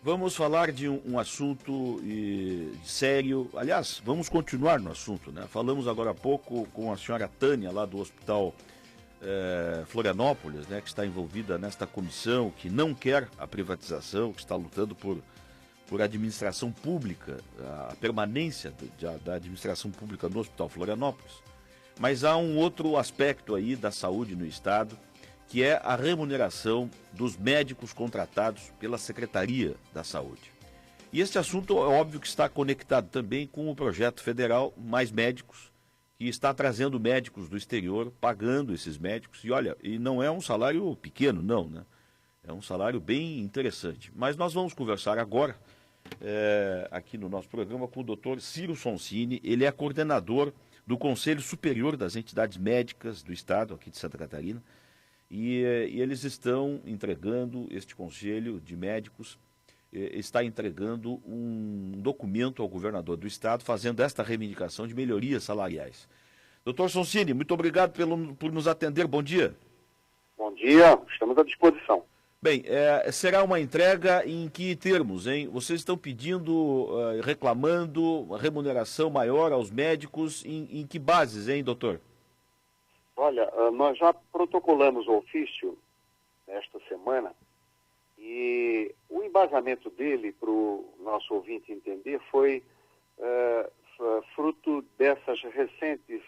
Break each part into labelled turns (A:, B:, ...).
A: Vamos falar de um assunto sério. Aliás, vamos continuar no assunto, né? Falamos agora há pouco com a senhora Tânia, lá do Hospital Florianópolis, né? Que está envolvida nesta comissão, que não quer a privatização, que está lutando por administração pública, a permanência da administração pública no Hospital Florianópolis. Mas há um outro aspecto aí da saúde no Estado, que é a remuneração dos médicos contratados pela Secretaria da Saúde. E este assunto é óbvio que está conectado também com o projeto federal Mais Médicos, que está trazendo médicos do exterior, pagando esses médicos. E olha, e não é um salário pequeno, não, né? É um salário bem interessante. Mas nós vamos conversar agora, aqui no nosso programa, com o doutor Ciro Sonsini. Ele é coordenador do Conselho Superior das Entidades Médicas do Estado, aqui de Santa Catarina. E eles estão entregando, este Conselho de Médicos está entregando um documento ao governador do Estado, fazendo esta reivindicação de melhorias salariais. Doutor Sonsini, muito obrigado por nos atender. Bom dia.
B: Bom dia, estamos à disposição.
A: Bem, será uma entrega em que termos, hein? Vocês estão pedindo, reclamando uma remuneração maior aos médicos, em que bases, hein, doutor?
B: Olha, nós já protocolamos o ofício esta semana e o embasamento dele, para o nosso ouvinte entender, foi fruto dessas recentes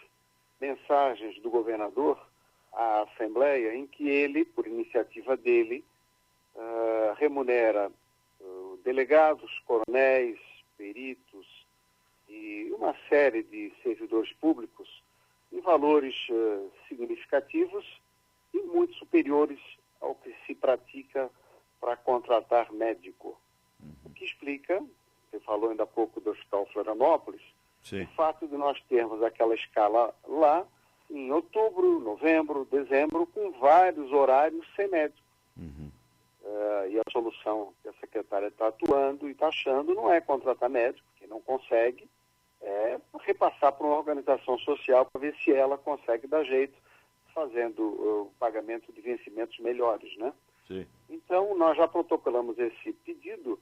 B: mensagens do governador à Assembleia, em que ele, por iniciativa dele, remunera delegados, coronéis, peritos e uma série de servidores públicos em valores significativos e muito superiores ao que se pratica para contratar médico. O que explica, você falou ainda há pouco do Hospital Florianópolis,
A: Sim.
B: O fato de nós termos aquela escala lá em outubro, novembro, dezembro, com vários horários sem médico. E a solução que a secretária está atuando e está achando não é contratar médico, que não consegue, é repassar para uma organização social para ver se ela consegue dar jeito, fazendo o pagamento de vencimentos melhores, né?
A: Sim.
B: Então, nós já protocolamos esse pedido,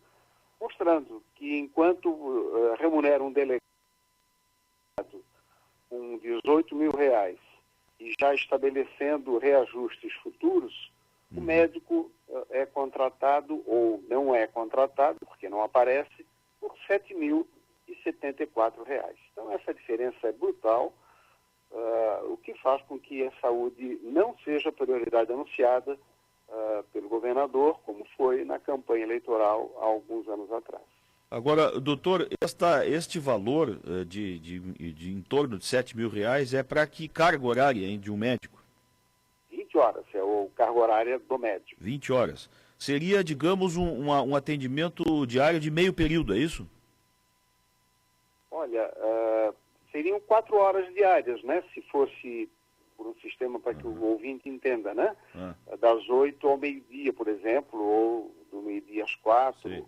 B: mostrando que enquanto remunera um delegado com 18 mil reais e já estabelecendo reajustes futuros, o médico é contratado ou não é contratado, porque não aparece, por R$ 7.074. Então, essa diferença é brutal, o que faz com que a saúde não seja prioridade anunciada pelo governador, como foi na campanha eleitoral há alguns anos atrás.
A: Agora, doutor, este valor de em torno de R$ 7.000 é para que carga horária, hein, de um médico?
B: 20 horas, é o carga horária do médico.
A: 20 horas. Seria, digamos, um atendimento diário de meio período, é isso?
B: Olha, seriam 4 horas diárias, né? Se fosse por um sistema para que o ouvinte entenda, né? Das 8 ao meio-dia, por exemplo, ou do meio-dia às 4.
A: Sim.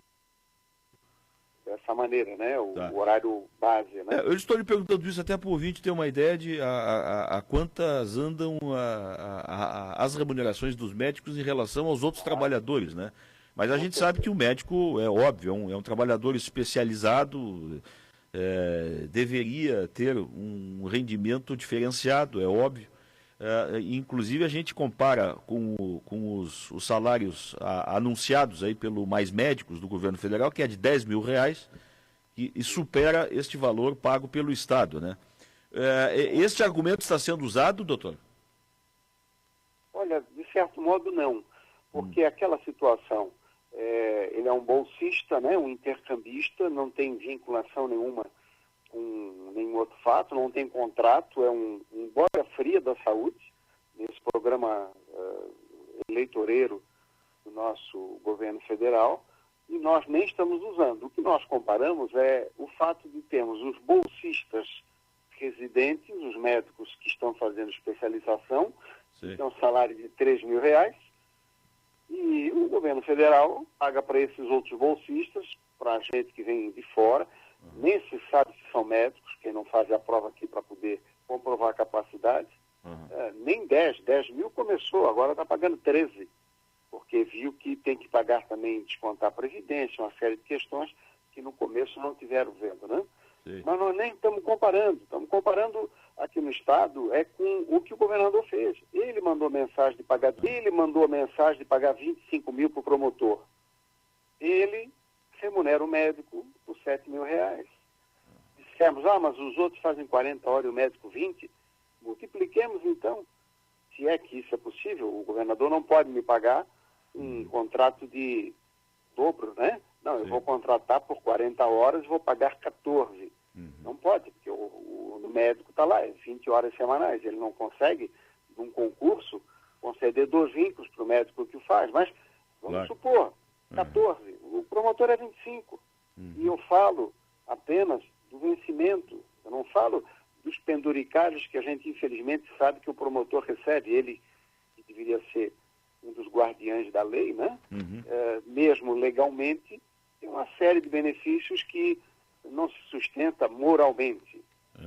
B: Dessa maneira, né? O horário base, né?
A: Eu estou lhe perguntando isso até para o ouvinte ter uma ideia de a quantas andam as remunerações dos médicos em relação aos outros trabalhadores, né? Mas a gente sabe que o médico, é óbvio, é um trabalhador especializado, deveria ter um rendimento diferenciado, é óbvio. Inclusive a gente compara com os salários anunciados aí pelo Mais Médicos do governo federal, que é de R$ 10.000, e supera este valor pago pelo Estado, né? Este argumento está sendo usado, doutor?
B: Olha, de certo modo não, porque aquela situação, ele é um bolsista, né, um intercambista, não tem vinculação nenhuma com nenhum outro fato, não tem contrato, é um boia fria da saúde, nesse programa eleitoreiro do nosso governo federal, e nós nem estamos usando. O que nós comparamos é o fato de termos os bolsistas residentes, os médicos que estão fazendo especialização, que tem um salário de R$ 3.000, e o governo federal paga para esses outros bolsistas, para a gente que vem de fora, nem se sabe se são médicos, quem não faz a prova aqui para poder comprovar a capacidade, nem 10 mil começou, agora está pagando 13, porque viu que tem que pagar também descontar a Previdência, uma série de questões que no começo não tiveram vendo, né?
A: Sim.
B: Mas nós nem estamos comparando aqui no Estado com o que o governador fez. Ele mandou mensagem de pagar 25 mil para o promotor. Ele remunera o médico por R$7.000. Dissemos, mas os outros fazem 40 horas e o médico 20. Multipliquemos então, se é que isso é possível. O governador não pode me pagar um contrato de dobro, né? Não, eu vou contratar por 40 horas e vou pagar 14. Não pode, porque o médico está lá, é 20 horas semanais. Ele não consegue, num concurso, conceder 2 vínculos para o médico que o faz. Mas, vamos supor, 14. O promotor é 25. E eu falo apenas do vencimento. Eu não falo dos penduricalhos que a gente, infelizmente, sabe que o promotor recebe. Ele, que deveria ser um dos guardiães da lei, né? Mesmo legalmente, tem uma série de benefícios que não se sustenta moralmente.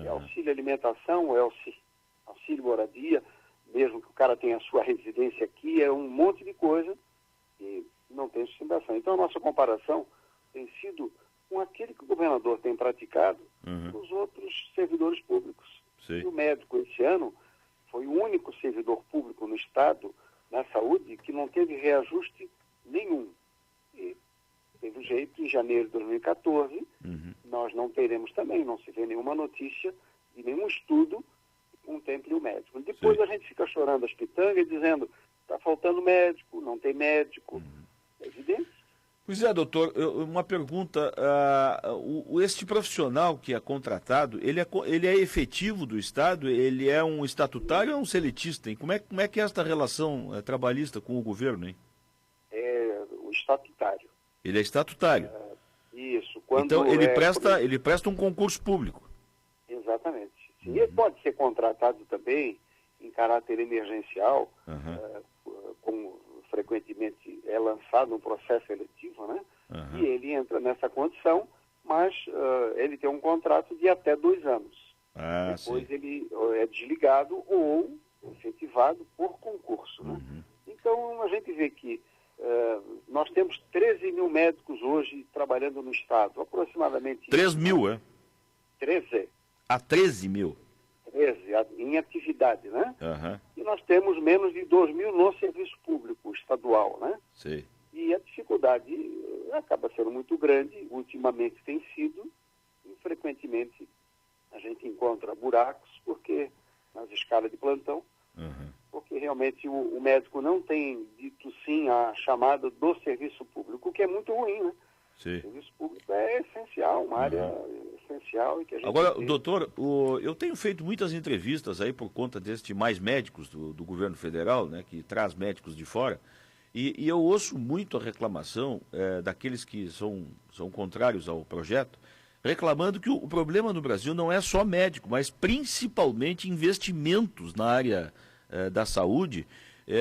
B: É auxílio alimentação, é auxílio moradia, mesmo que o cara tenha a sua residência aqui, é um monte de coisa que não tem sustentação. Então a nossa comparação tem sido com aquele que o governador tem praticado nos outros servidores públicos.
A: Sim.
B: E o médico esse ano foi o único servidor público no Estado, na saúde, que não teve reajuste nenhum. E teve jeito, em janeiro de 2014, nós não teremos também, não se vê nenhuma notícia de nenhum estudo que contemple o médico. Depois a gente fica chorando as pitangas, dizendo, está faltando médico, não tem médico. É evidente.
A: Pois é, doutor, uma pergunta, este profissional que é contratado, ele é efetivo do Estado, ele é um estatutário ou é um seletista, hein? Como é que é esta relação trabalhista com o governo, hein?
B: É o estatutário.
A: Ele é estatutário.
B: Isso.
A: Então ele presta um concurso público.
B: Exatamente. Sim, ele pode ser contratado também em caráter emergencial, como frequentemente é lançado um processo seletivo, né? E ele entra nessa condição, mas ele tem um contrato de até 2 anos. Depois ele é desligado ou efetivado por concurso, né? Então a gente vê que nós temos 13 mil médicos hoje trabalhando no Estado, aproximadamente...
A: 3 mil, é?
B: 13.
A: 13 mil?
B: 13, em atividade, né? E nós temos menos de 2 mil no serviço público estadual, né?
A: Sim.
B: E a dificuldade acaba sendo muito grande, ultimamente tem sido, e frequentemente a gente encontra buracos, porque nas escalas de plantão, porque realmente o médico não tem dito sim à chamada do serviço público, o que é muito ruim, né?
A: Sim.
B: O serviço público é essencial, uma área essencial. E que a gente
A: Agora, doutor, eu tenho feito muitas entrevistas aí por conta deste Mais Médicos do governo federal, né, que traz médicos de fora, e eu ouço muito a reclamação daqueles que são contrários ao projeto, reclamando que o problema no Brasil não é só médico, mas principalmente investimentos na área da saúde,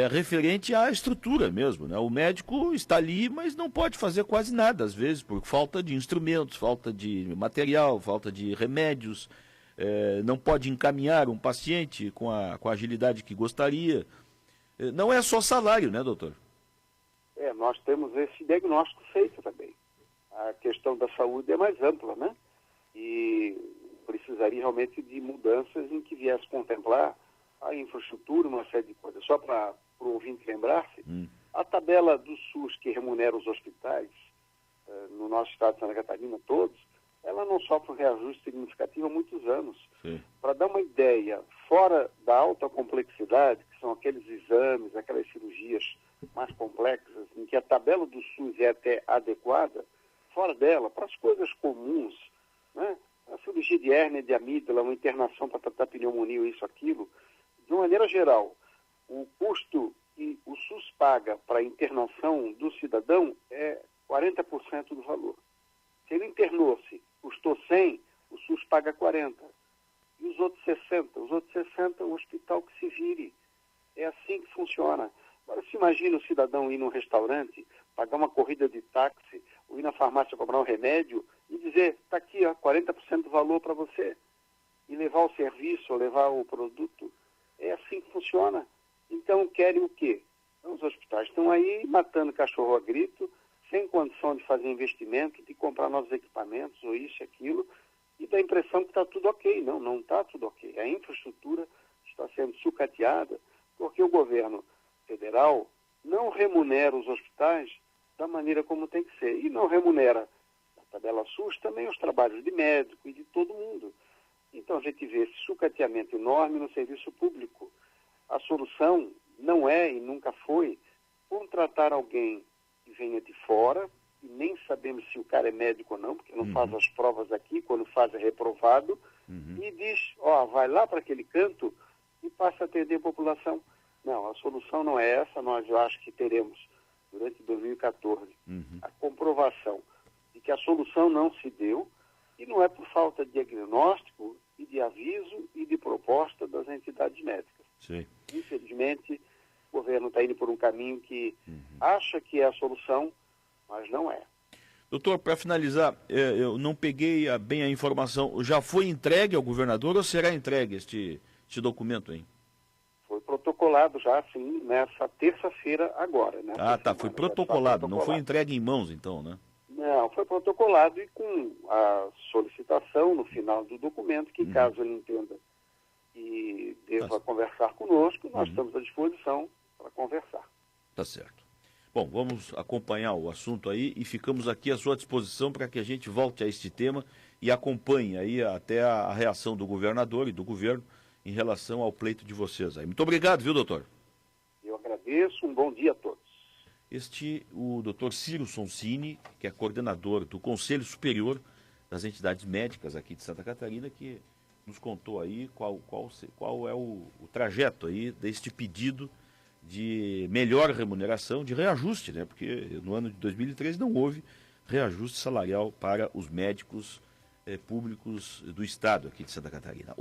A: referente à estrutura mesmo, né? O médico está ali, mas não pode fazer quase nada, às vezes, por falta de instrumentos, falta de material, falta de remédios, não pode encaminhar um paciente com a agilidade que gostaria. Não é só salário, né, doutor?
B: Nós temos esse diagnóstico feito também. A questão da saúde é mais ampla, né? E precisaria realmente de mudanças em que viesse contemplar a infraestrutura, uma série de coisas. Só para o ouvinte lembrar-se, a tabela do SUS que remunera os hospitais, no nosso estado de Santa Catarina, todos, ela não sofre um reajuste significativo há muitos anos. Para dar uma ideia, fora da alta complexidade, que são aqueles exames, aquelas cirurgias mais complexas, em que a tabela do SUS é até adequada, fora dela, para as coisas comuns, né? A cirurgia de hérnia de amígdala, uma internação para tratar pneumonia, isso, aquilo, de uma maneira geral, o custo que o SUS paga para a internação do cidadão é 40% do valor. Se ele internou-se, custou 100, o SUS paga 40. E os outros 60? Os outros 60, o hospital que se vire. É assim que funciona. Agora, se imagina o cidadão ir num restaurante, pagar uma corrida de táxi, ou ir na farmácia comprar um remédio e dizer, está aqui, 40% do valor para você. E levar o serviço, ou levar o produto. É assim que funciona. Então, querem o quê? Os hospitais estão aí matando cachorro a grito, sem condição de fazer investimento, de comprar novos equipamentos, ou isso e aquilo, e dá a impressão que está tudo ok. Não, não está tudo ok. A infraestrutura está sendo sucateada porque o governo federal não remunera os hospitais da maneira como tem que ser. E não remunera, na tabela SUS, também os trabalhos de médico e de todo mundo. Então a gente vê esse sucateamento enorme no serviço público. A solução não é e nunca foi contratar alguém que venha de fora, e nem sabemos se o cara é médico ou não, porque não faz as provas aqui, quando faz é reprovado, e diz, vai lá para aquele canto e passa a atender a população. Não, a solução não é essa. Nós, eu acho que teremos, durante 2014, a comprovação de que a solução não se deu, e não é por falta de diagnóstico e de aviso e de proposta das entidades médicas.
A: Sim.
B: Infelizmente, o governo está indo por um caminho que acha que é a solução, mas não é.
A: Doutor, para finalizar, eu não peguei bem a informação. Já foi entregue ao governador ou será entregue este documento, hein?
B: Foi protocolado já, sim, nessa terça-feira agora. Né?
A: Foi protocolado, não foi entregue em mãos, então, né?
B: Não, foi protocolado e com a solicitação no final do documento que, caso ele entenda e deva conversar conosco, nós estamos à disposição para conversar.
A: Tá certo. Bom, vamos acompanhar o assunto aí e ficamos aqui à sua disposição para que a gente volte a este tema e acompanhe aí até a reação do governador e do governo em relação ao pleito de vocês aí. Muito obrigado, viu, doutor?
B: Eu agradeço, um bom dia a todos.
A: O doutor Ciro Sonsini, que é coordenador do Conselho Superior das Entidades Médicas aqui de Santa Catarina, que nos contou aí qual é o trajeto aí deste pedido de melhor remuneração, de reajuste, né? Porque no ano de 2013 não houve reajuste salarial para os médicos públicos do estado aqui de Santa Catarina.